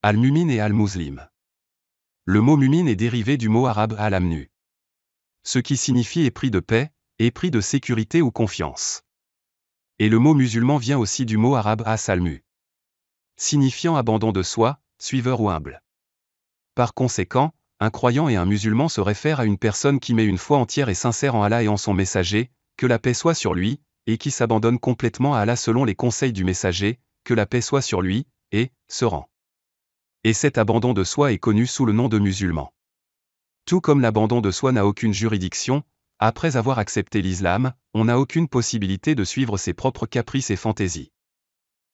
Al-Mumin et Al-Muslim. Le mot mumin est dérivé du mot arabe al-amnu, ce qui signifie épris de paix, épris de sécurité ou confiance. Et le mot musulman vient aussi du mot arabe as-salmu, signifiant abandon de soi, suiveur ou humble. Par conséquent, un croyant et un musulman se réfèrent à une personne qui met une foi entière et sincère en Allah et en son messager, que la paix soit sur lui, et qui s'abandonne complètement à Allah selon les conseils du messager, que la paix soit sur lui, et se rend. Et cet abandon de soi est connu sous le nom de musulman. Tout comme l'abandon de soi n'a aucune juridiction, après avoir accepté l'islam, on n'a aucune possibilité de suivre ses propres caprices et fantaisies.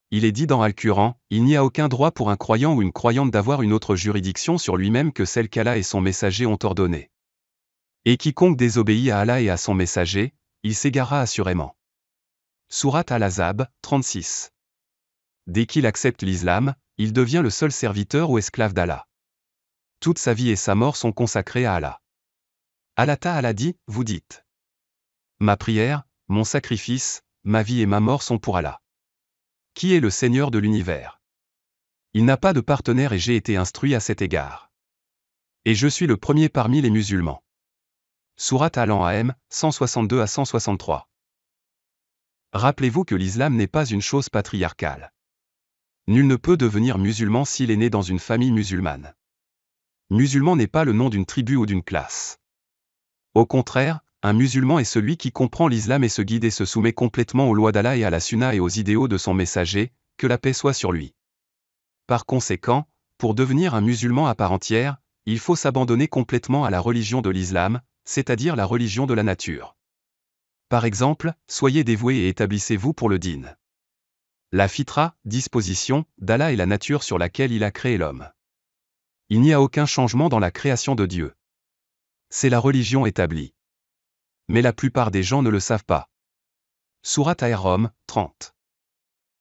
Il est dit dans Al-Quran, il n'y a aucun droit pour un croyant ou une croyante d'avoir une autre juridiction sur lui-même que celle qu'Allah et son messager ont ordonnée. Et quiconque désobéit à Allah et à son messager, il s'égara assurément. Sourate Al-Ahzab, 36. Dès qu'il accepte l'islam, il devient le seul serviteur ou esclave d'Allah. Toute sa vie et sa mort sont consacrées à Allah. Allah Ta'ala dit, vous dites. Ma prière, mon sacrifice, ma vie et ma mort sont pour Allah. Qui est le Seigneur de l'univers? Il n'a pas de partenaire et j'ai été instruit à cet égard. Et je suis le premier parmi les musulmans. Sourate Al-An'am, 162 à 163. Rappelez-vous que l'islam n'est pas une chose patriarcale. Nul ne peut devenir musulman s'il est né dans une famille musulmane. Musulman n'est pas le nom d'une tribu ou d'une classe. Au contraire, un musulman est celui qui comprend l'islam et se guide et se soumet complètement aux lois d'Allah et à la sunna et aux idéaux de son messager, que la paix soit sur lui. Par conséquent, pour devenir un musulman à part entière, il faut s'abandonner complètement à la religion de l'islam, c'est-à-dire la religion de la nature. Par exemple, soyez dévoués et établissez-vous pour le dîn. La fitra, disposition, d'Allah est la nature sur laquelle il a créé l'homme. Il n'y a aucun changement dans la création de Dieu. C'est la religion établie. Mais la plupart des gens ne le savent pas. Sourate Ar-Rum, 30.